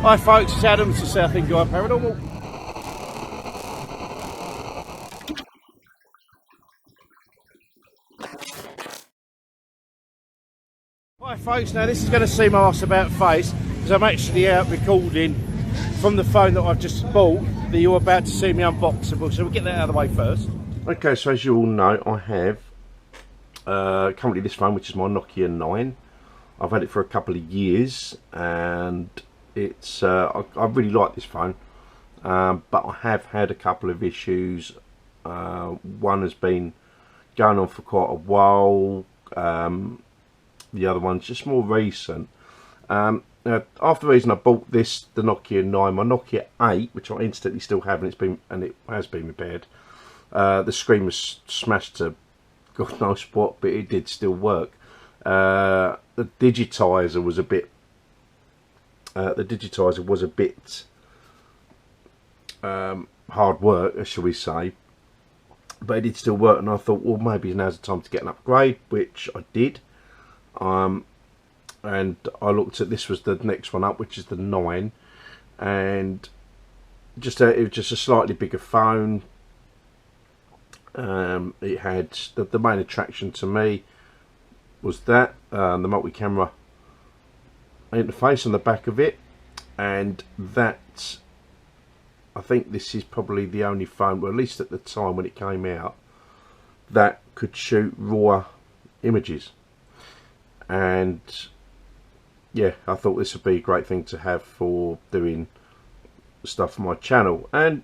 Hi folks, it's Adam, it's the South End Guy Paranormal. Hi folks, now this is going to seem arse about face because I'm actually out recording from the phone that I've just bought that you're about to see me unboxable, so we'll get that out of the way first. Okay, so as you all know, I have currently this phone, which is my Nokia 9. I've had it for a couple of years and it's I really like this phone, but I have had a couple of issues. One has been going on for quite a while, the other one's just more recent. Now, after the reason I bought the Nokia 9, my Nokia 8, which I instantly still have, and it has been repaired. The screen was smashed to God knows what, but it did still work. The digitizer was a bit hard work, shall we say, but it did still work, and I thought, well, maybe now's the time to get an upgrade, which I did. And I looked at, this was the next one up, which is the 9, and it was just a slightly bigger phone. It had the main attraction to me was that the multi-camera interface on the back of it, and that, I think this is probably the only phone, well, at least at the time when it came out, that could shoot raw images. And yeah, I thought this would be a great thing to have for doing stuff for my channel. And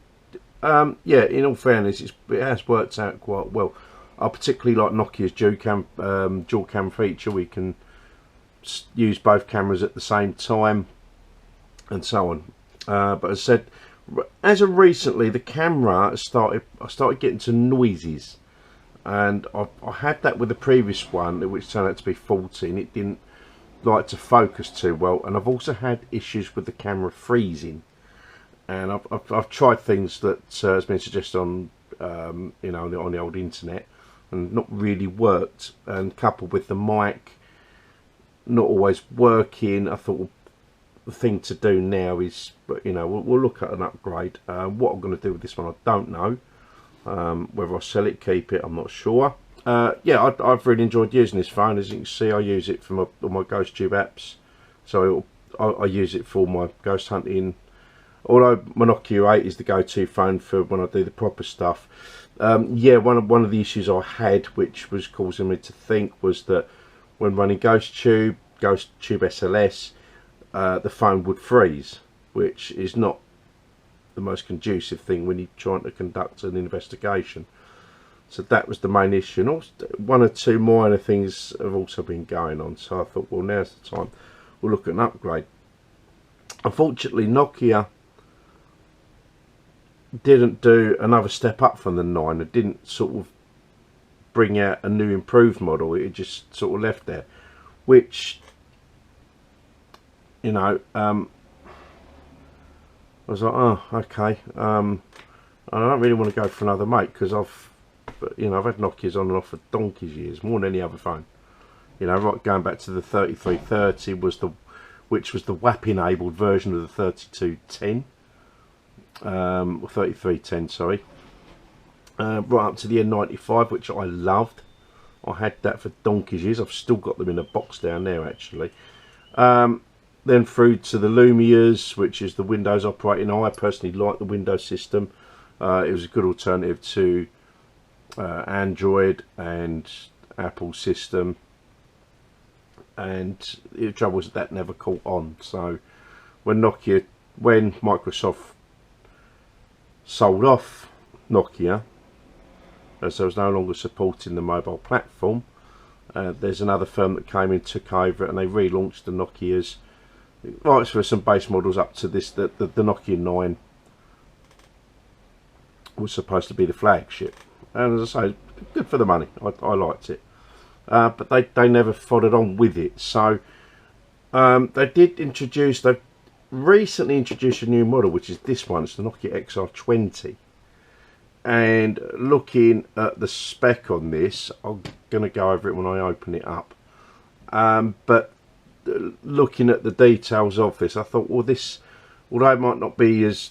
yeah, in all fairness, it has worked out quite well. I particularly like Nokia's dual cam feature. We can use both cameras at the same time and so on. But as I said, as of recently, the camera I started getting some noises, and I had that with the previous one, which turned out to be faulty, and it didn't like to focus too well. And I've also had issues with the camera freezing, and I've tried things that has been suggested on you know, on the old internet, and not really worked. And coupled with the mic not always working, I thought, well, the thing to do now is, you know, we'll look at an upgrade. What I'm going to do with this one, I don't know. Whether I sell it, keep it, I'm not sure. Yeah, I've really enjoyed using this phone. As you can see, I use it for all my ghost tube apps, so I use it for my ghost hunting. Although my Nokia 8 is the go-to phone for when I do the proper stuff. Yeah, one of the issues I had, which was causing me to think, was that when running ghost tube SLS, the phone would freeze, which is not the most conducive thing when you're trying to conduct an investigation. So that was the main issue, and also one or two minor things have also been going on. So I thought, well, now's the time, we'll look at an upgrade. Unfortunately, Nokia didn't do another step up from the 9. It didn't sort of bring out a new improved model. It just sort of left there, which, you know, I was like, oh, okay. I don't really want to go for another make, because I've had Nokias on and off for donkey's years, more than any other phone. You know, right, going back to the 3330 which was the WAP enabled version of the 3210, or 3310, sorry. Right up to the N95, which I loved. I had that for donkey's years. I've still got them in a box down there, actually. Then through to the Lumias, which is the Windows operating. I personally like the Windows system. It was a good alternative to Android and Apple system, and the trouble was that never caught on. So when Microsoft sold off Nokia, as there was no longer supporting the mobile platform, there's another firm that came in, took over it, and they relaunched the Nokias. Right, for some base models up to this, the Nokia 9 was supposed to be the flagship, and as I say, good for the money. I liked it, but they never followed on with it. So they've recently introduced a new model, which is this one. It's the Nokia XR20, and looking at the spec on this, I'm going to go over it when I open it up, but looking at the details of this, I thought, well, this although it might not be as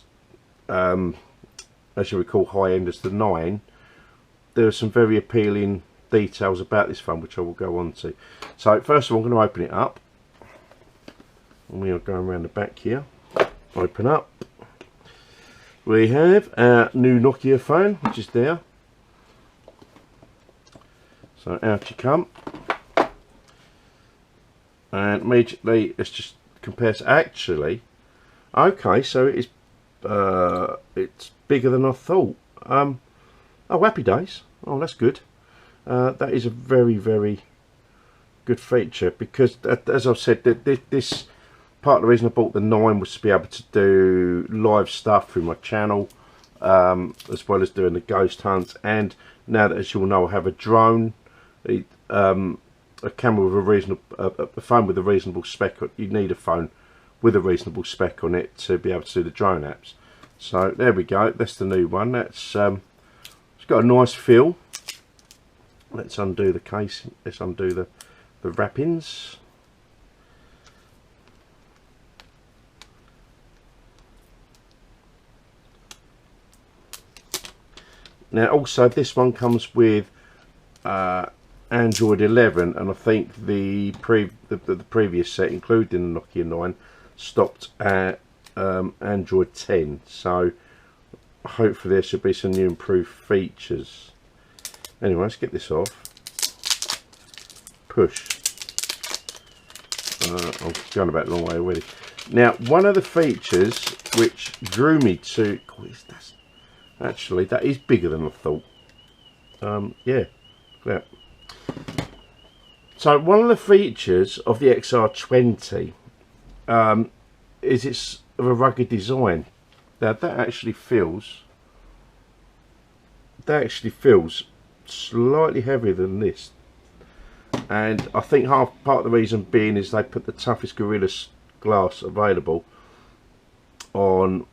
you recall high end as the 9, there are some very appealing details about this phone which I will go on to. So first of all, I'm going to open it up, and we are going around the back here. Open up. We have our new Nokia phone, which is there. So out you come, and immediately it's just compares. Actually, okay, so it's bigger than I thought. Oh, happy days. Oh, that's good. That is a very, very good feature, because as I've said, this part of the reason I bought the 9 was to be able to do live stuff through my channel, as well as doing the ghost hunts. And now that, as you all know, I have a drone, a camera with a reasonable, a phone with a reasonable spec. You need a phone with a reasonable spec on it to be able to do the drone apps. So there we go. That's the new one. That's it's got a nice feel. Let's undo the case. Let's undo the wrappings. Now also this one comes with Android 11, and I think the previous set, including the Nokia 9, stopped at Android 10. So hopefully there should be some new improved features. Anyway, let's get this off. Push. I'm going about a long way already. Now, one of the features which drew me to... Actually, that is bigger than I thought. Yeah, look at that. So, one of the features of the XR20 is it's of a rugged design. Now, that actually feels slightly heavier than this. And I think part of the reason being is they put the toughest Gorilla Glass available on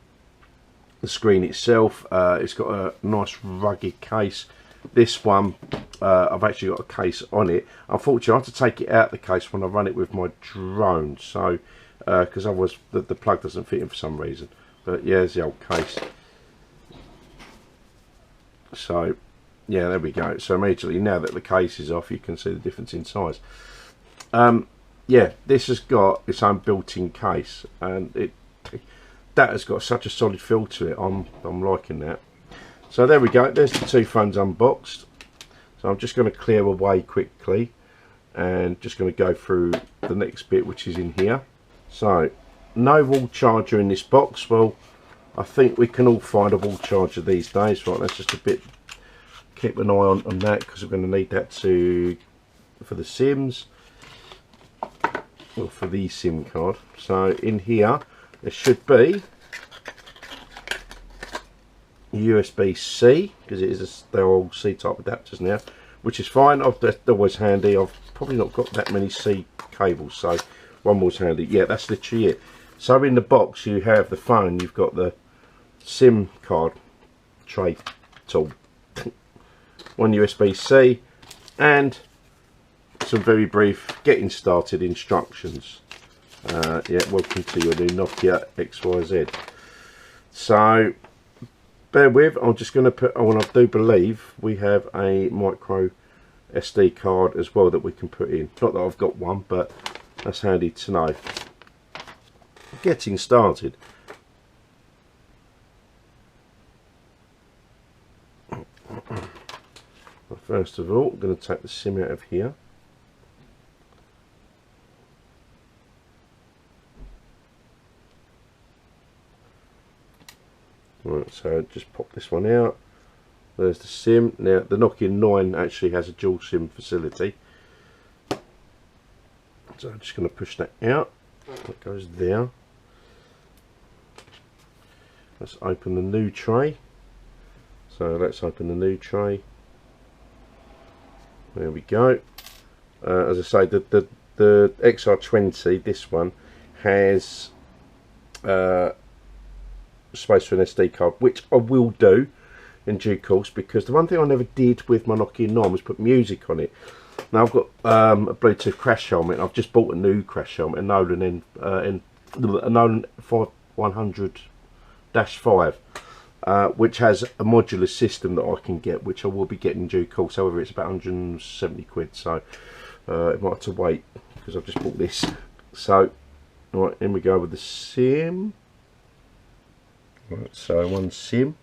the screen itself. It's got a nice rugged case. This one, I've actually got a case on it. Unfortunately, I have to take it out of the case when I run it with my drone, so because otherwise the plug doesn't fit in for some reason. But yeah, there's the old case. So yeah, there we go. So immediately, now that the case is off, you can see the difference in size. Yeah, this has got its own built-in case, and that has got such a solid feel to it. I'm liking that. So there we go. There's the two phones unboxed. So I'm just going to clear away quickly, and just going to go through the next bit, which is in here. So no wall charger in this box. Well, I think we can all find a wall charger these days, right? That's just a bit. Keep an eye on that, because we're going to need that for the SIMs, or for the SIM card. So in here there should be USB-C, because it is they're all C-type adapters now, which is fine. That's always handy. I've probably not got that many C cables, so one was handy. Yeah, that's literally it. So in the box you have the phone, you've got the SIM card tray tool, one USB-C, and some very brief getting started instructions. Yeah, welcome to your new Nokia XYZ. So bear with, I'm just going to put on, I do believe we have a micro SD card as well that we can put in. Not that I've got one, but that's handy to know. Getting started. First of all, I'm going to take the SIM out of here. Right, so just pop this one out. There's the SIM. Now the Nokia 9 actually has a dual SIM facility, so I'm just going to push that out. That goes there. Let's open the new tray. So let's open the new tray. There we go. As I say, the XR20, this one, has space for an SD card, which I will do in due course, because the one thing I never did with my Nokia 9 was put music on it. Now I've got a Bluetooth crash helmet. I've just bought a new crash helmet, a Nolan 5 XR100-5, which has a modular system that I can get, which I will be getting in due course. However, it's about 170 quid, so it might have to wait because I've just bought this. So, right, in we go with the SIM. Right, so one SIM.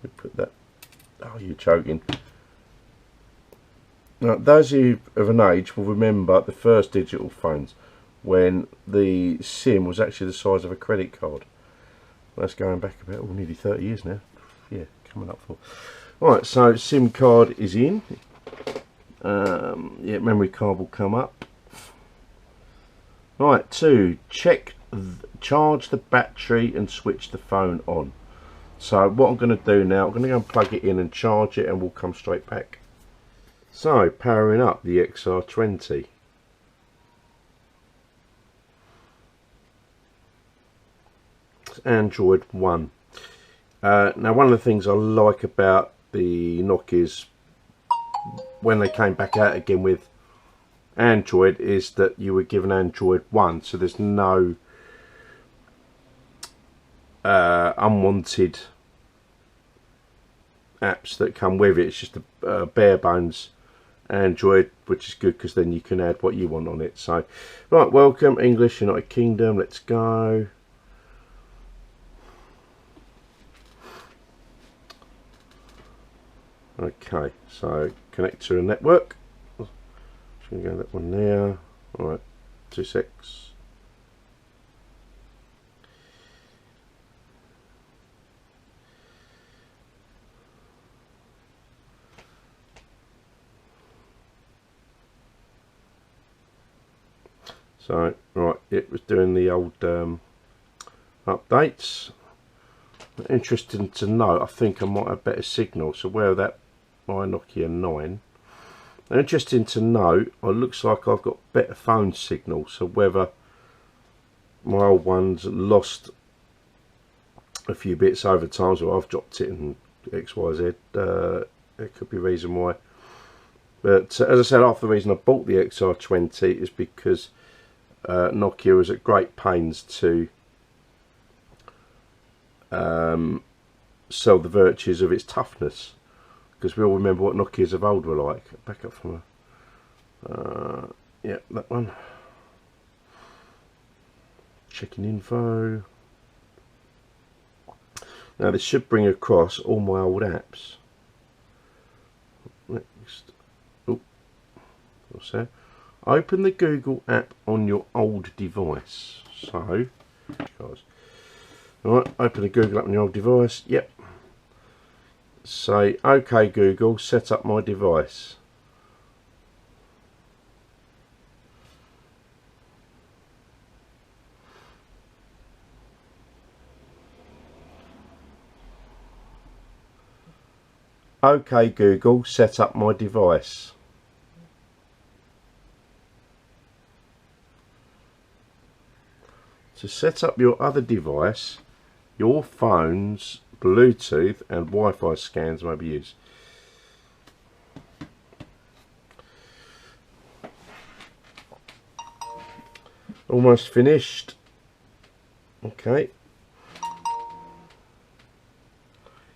We put that. Oh, you're joking. Now, those of you of an age will remember the first digital phones when the SIM was actually the size of a credit card. That's going back about nearly 30 years now. Yeah, coming up for. Right, so SIM card is in. Yeah, memory card will come up. Right, to charge the battery and switch the phone on. So what I'm going to do now, I'm going to go and plug it in and charge it, and we'll come straight back. So, powering up the XR20. It's Android 1. Now, one of the things I like about the Nokias when they came back out again with Android is that you were given Android 1, so there's no unwanted apps that come with it. It's just a bare bones Android, which is good because then you can add what you want on it. So, right, welcome English, United Kingdom, let's go. Okay, so connect to a network. Just gonna go that one there. Alright, 26. So, right, it was doing the old updates. Interesting to know, I think I might have better signal. So where that, my Nokia 9. Interesting to know, it looks like I've got better phone signal. So whether my old one's lost a few bits over time, so I've dropped it in XYZ, it could be a reason why. But as I said, half the reason I bought the XR20 is because Nokia was at great pains to sell the virtues of its toughness, because we all remember what Nokias of old were like. Back up from yeah, that one. Checking info. Now this should bring across all my old apps. Next, oh, what's that? Open the Google app on your old device. So, guys, alright, open the Google app on your old device. Yep. Say, OK Google, set up my device. OK Google, set up my device. To set up your other device, your phone's Bluetooth and Wi-Fi scans may be used. Almost finished. Okay.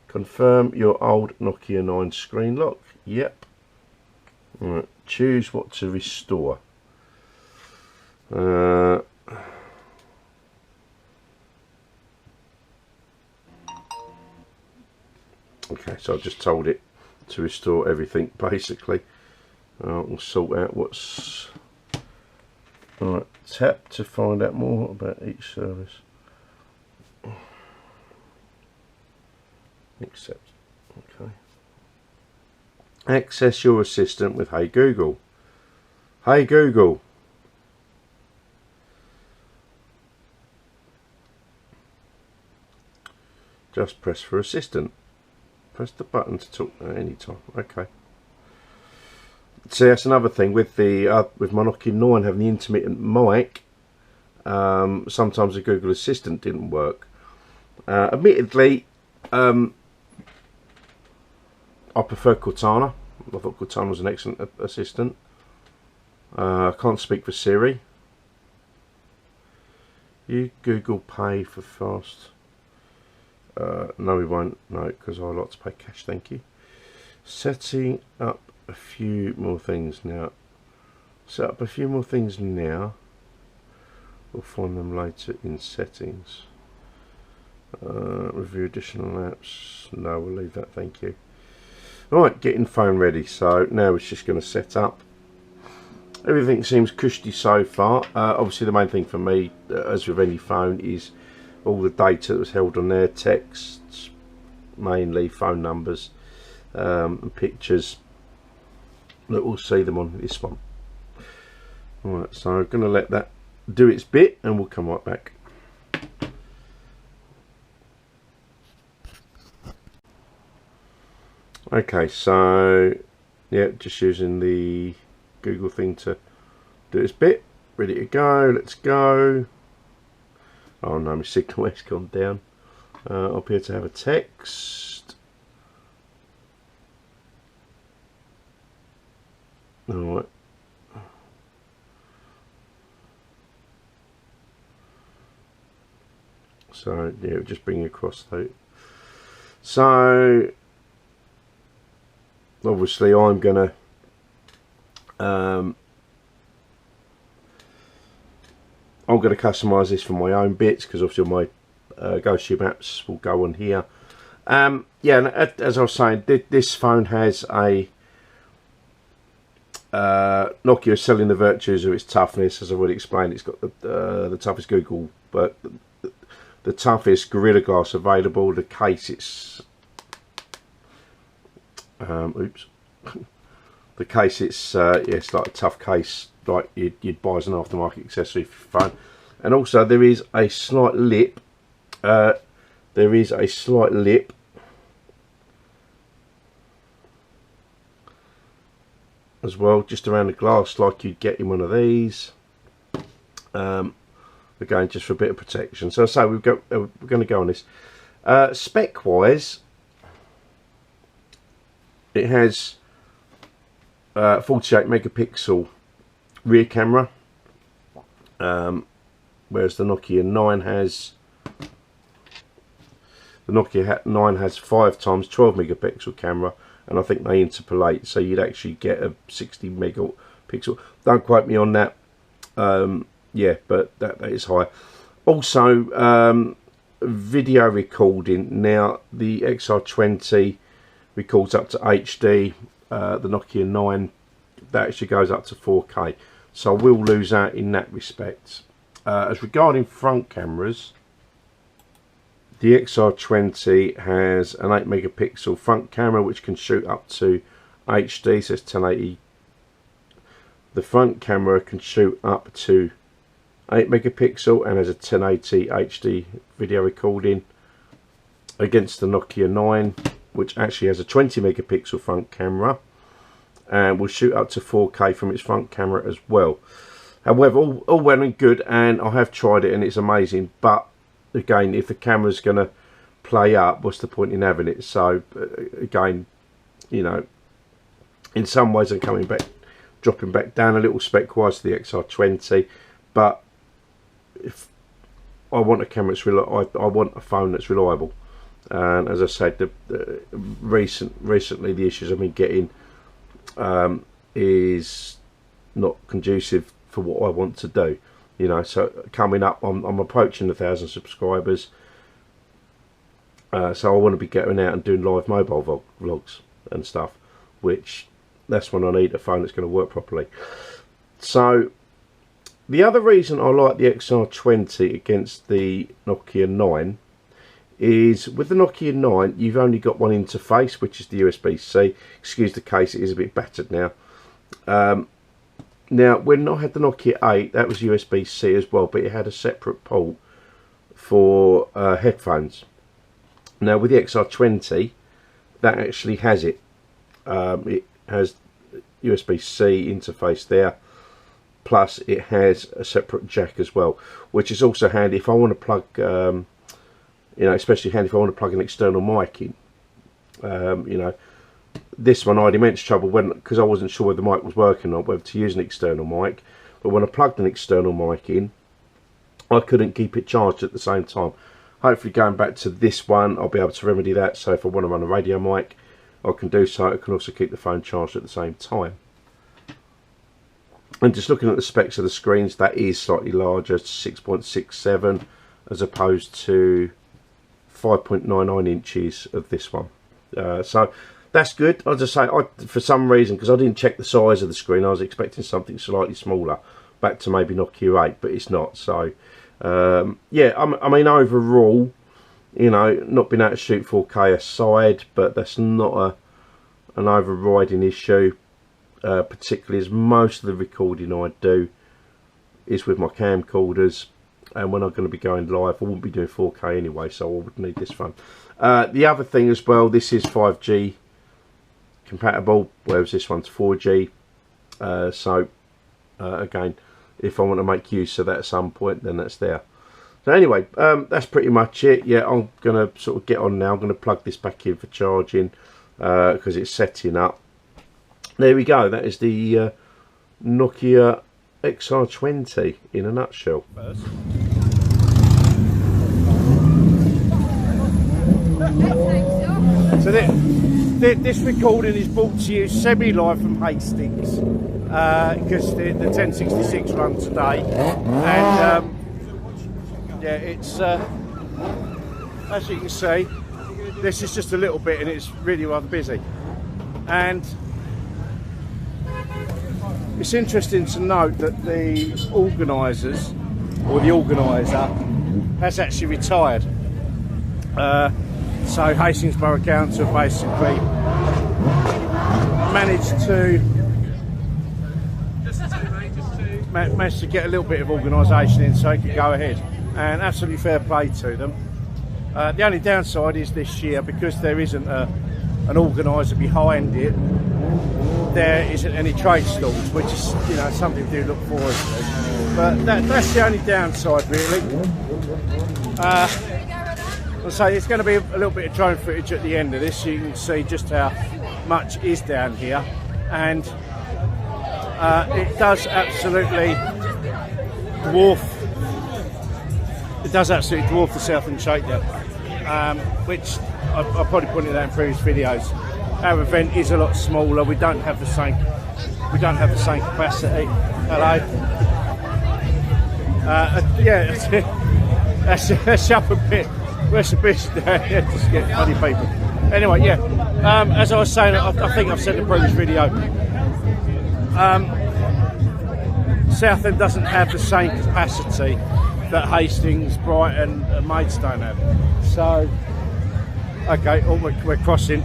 Confirm your old Nokia 9 screen lock. Yep. Right. Choose what to restore. Okay, so I've just told it to restore everything basically. We'll sort out what's. Alright, tap to find out more about each service. Accept. Okay. Access your assistant with Hey Google. Hey Google. Just press for assistant. Press the button to talk at any time. Okay. See, that's another thing with the with my Nokia 9 having the intermittent mic. Sometimes the Google Assistant didn't work. Admittedly, I prefer Cortana. I thought Cortana was an excellent assistant. I can't speak for Siri. You Google Pay for fast. No, we won't. No, because I like to pay cash. Thank you. Setting up a few more things now. Set up a few more things now. We'll find them later in settings. Review additional apps. No, we'll leave that. Thank you. Right, getting phone ready. So now it's just going to set up. Everything seems cushy so far. Obviously, the main thing for me, as with any phone, is all the data that was held on there, texts, mainly phone numbers, and pictures. That we'll see them on this one. Alright, so I'm going to let that do its bit, and we'll come right back. Okay, so yeah, just using the Google thing to do its bit. Ready to go. Let's go. Oh no, my signal has gone down. I'll appear to have a text. Alright. So yeah, just bring it across though. So obviously I'm gonna customize this for my own bits, because obviously my go-to maps will go on here. Yeah, and as I was saying, this phone has a Nokia selling the virtues of its toughness. As I already explained, it's got the toughest Google, but the toughest Gorilla Glass available. The case, it's oops. The case, it's yeah, it's like a tough case, like you'd buy as an aftermarket accessory for your phone. And also there is a slight lip. There is a slight lip as well, just around the glass, like you'd get in one of these. Again, just for a bit of protection. So we're going to go on this. Spec wise, it has 48 megapixel rear camera, whereas the Nokia 9 has 5 times 12 megapixel camera, and I think they interpolate, so you'd actually get a 60 megapixel. Don't quote me on that. Yeah, but that is high. Also, video recording. Now the XR20 records up to HD. The Nokia 9, that actually goes up to 4K, so we'll lose out in that respect. As regarding front cameras, the XR20 has an 8 megapixel front camera which can shoot up to HD, so it's 1080. The front camera can shoot up to 8 megapixel and has a 1080 HD video recording, against the Nokia 9, which actually has a 20 megapixel front camera and will shoot up to 4K from its front camera as well. However, all well and good, and I have tried it and it's amazing, but again, if the camera's going to play up, what's the point in having it? So again, you know, in some ways I'm dropping back down a little spec wise to the XR20, but if I want a camera that's I want a phone that's reliable. And as I said, recently the issues I've been getting is not conducive for what I want to do. You know, so coming up, I'm approaching 1,000 subscribers. So I want to be getting out and doing live mobile vlogs and stuff, which that's when I need a phone that's going to work properly. So the other reason I like the XR20 against the Nokia 9 is, with the Nokia 9 you've only got one interface, which is the USB-C. Excuse the case, it is a bit battered now. Now when I had the Nokia 8, that was USB-C as well, but it had a separate port for headphones. Now with the XR20, that actually has it. It has USB-C interface there, plus it has a separate jack as well, which is also handy if I want to plug you know, especially handy if I want to plug an external mic in. You know, this one I had immense trouble because I wasn't sure whether the mic was working or whether to use an external mic. But when I plugged an external mic in, I couldn't keep it charged at the same time. Hopefully going back to this one, I'll be able to remedy that. So if I want to run a radio mic, I can do so. I can also keep the phone charged at the same time. And just looking at the specs of the screens, that is slightly larger, 6.67 as opposed to 5.99 inches of this one. So that's good. I'll just say, for some reason, because I didn't check the size of the screen, I was expecting something slightly smaller, back to maybe Nokia 8, but it's not. So yeah, I mean, overall, you know, not being able to shoot 4K aside, but that's not an overriding issue. Particularly as most of the recording I do is with my camcorders, and when I'm going to be going live I won't be doing 4K anyway, so I would need this phone. The other thing as well, this is 5G compatible, whereas this one's 4G, so again, if I want to make use of that at some point, then that's there. So anyway, that's pretty much it. Yeah, I'm going to sort of get on now. I'm going to plug this back in for charging because it's setting up. There we go, that is the Nokia XR20 in a nutshell. So this recording is brought to you semi-live from Hastings, because the 1066 runs today, and yeah, it's as you can see, this is just a little bit and it's really rather busy. And it's interesting to note that the organisers, or the organiser, has actually retired. So Hastings Borough Council basically managed to get a little bit of organisation in so it could go ahead, and absolutely fair play to them. The only downside is this year, because there isn't an organiser behind it, there isn't any trade stalls, which is, you know, something to look forward to. But that's the only downside, really. I'll say it's going to be a little bit of drone footage at the end of this, so you can see just how much is down here, and it does absolutely dwarf. It does absolutely dwarf the Southend Shakedown, which I've probably pointed out in previous videos. Our event is a lot smaller. We don't have the same. We don't have the same capacity. Hello. Yeah, that's up a bit. Where's the bitch down here? Just get funny people. Anyway, yeah. As I was saying, I think I've said in the previous video. Southend doesn't have the same capacity that Hastings, Brighton, and Maidstone have. So, okay, we're crossing.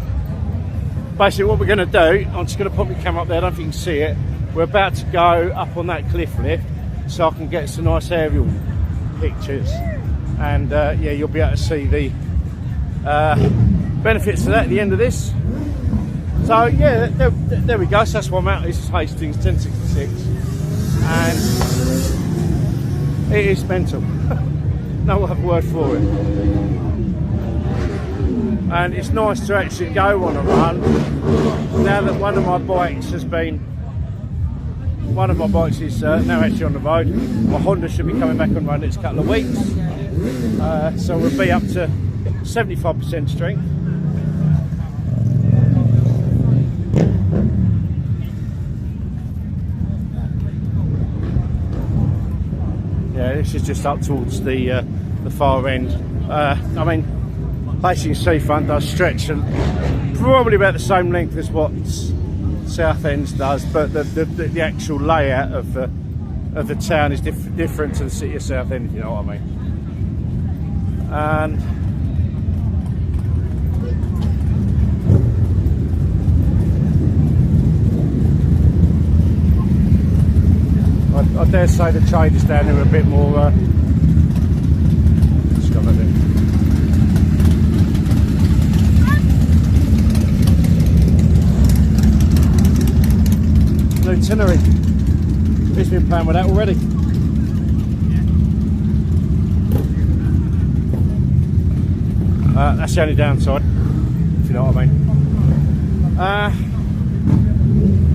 Basically what we're going to do, I'm just going to put my camera up there, I don't think you can see it. We're about to go up on that cliff lift so I can get some nice aerial pictures, and yeah, you'll be able to see the benefits of that at the end of this. So yeah, there we go. So that's why I'm out. This is Hastings 1066, and it is mental. No other word for it. And it's nice to actually go on a run now that one of my bikes is now actually on the road. My Honda should be coming back on the road next couple of weeks, so we'll be up to 75% strength. Yeah, this is just up towards the far end. I mean, basically Seafront does stretch and probably about the same length as what Southend does, but the actual layout of the town is different to the city of Southend, if you know what I mean. And I dare say the traders down here are a bit more itinerary. He's been playing with that already. That's the only downside, if you know what I mean.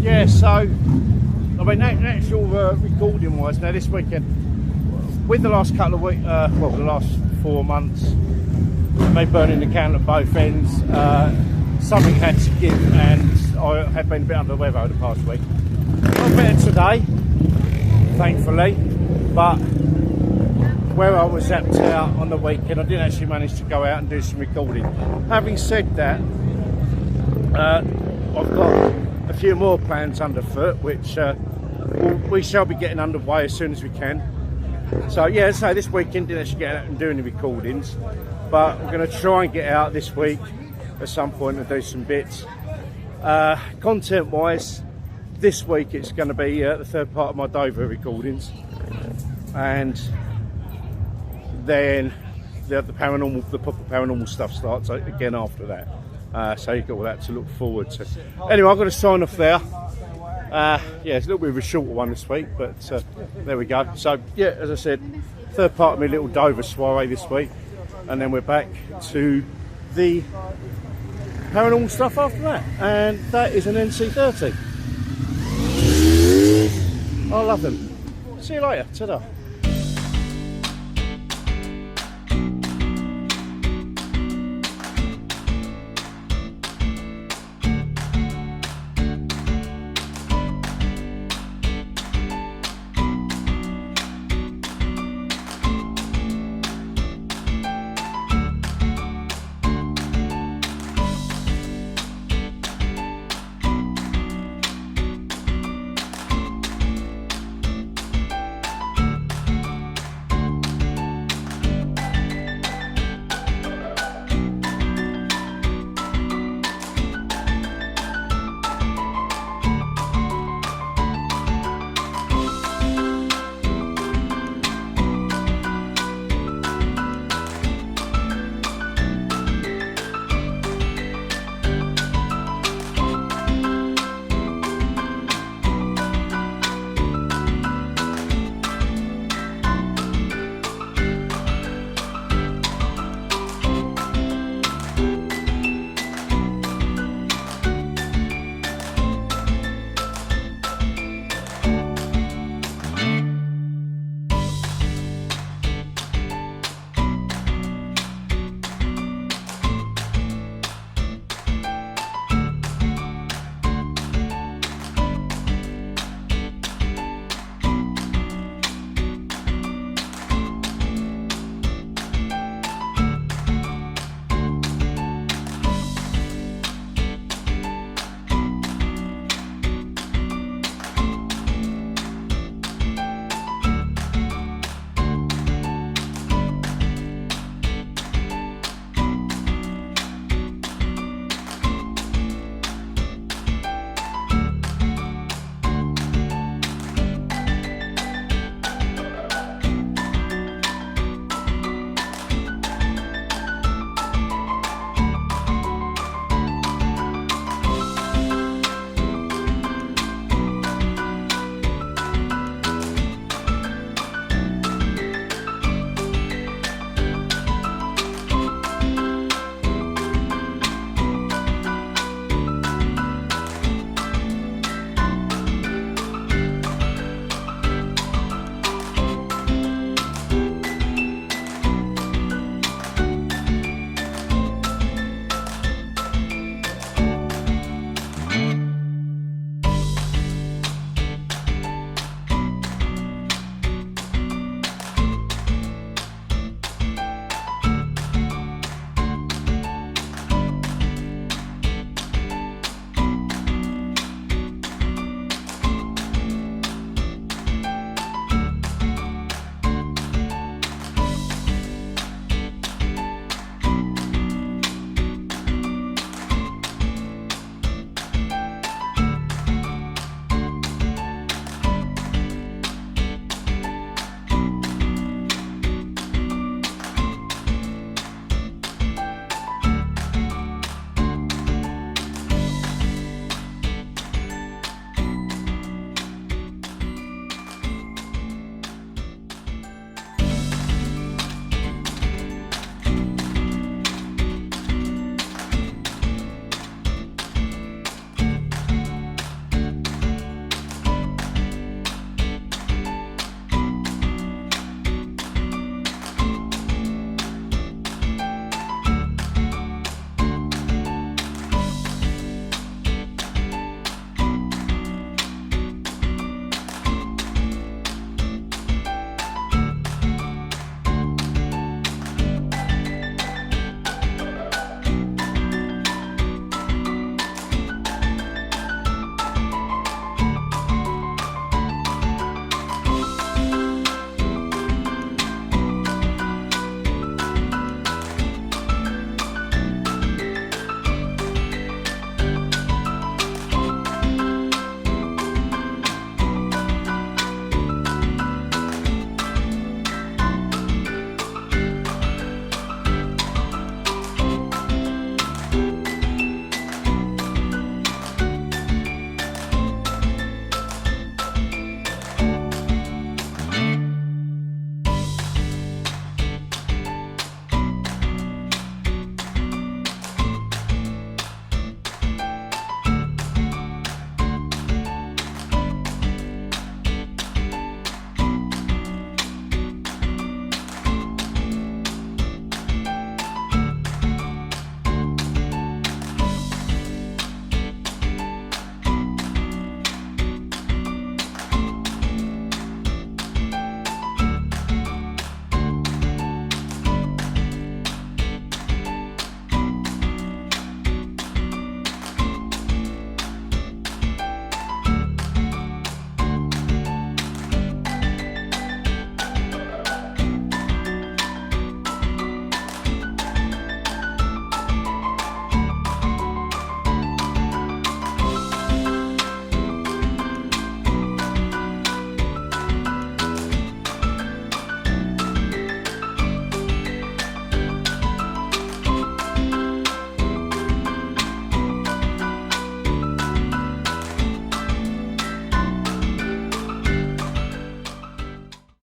Yeah, so I mean, actual recording wise, now this weekend with the last couple of weeks, well, the last 4 months, me burning the candle at both ends, something had to give, and I have been a bit under the weather over the past week. I'm better today, thankfully, but where I was zapped out on the weekend, I didn't actually manage to go out and do some recording. Having said that, I've got a few more plans underfoot, which we shall be getting underway as soon as we can. So yeah, so this weekend didn't actually get out and do any recordings, but we're going to try and get out this week at some point and do some bits. Content wise, this week it's going to be the third part of my Dover recordings, and then the paranormal, the proper paranormal stuff starts again after that. So you've got all that to look forward to. Anyway, I've got to sign off there. Yeah, it's a little bit of a shorter one this week, but there we go. So yeah, as I said, third part of my little Dover soiree this week, and then we're back to the paranormal stuff after that, and that is an NC30. I love them. See you later. Ta-da.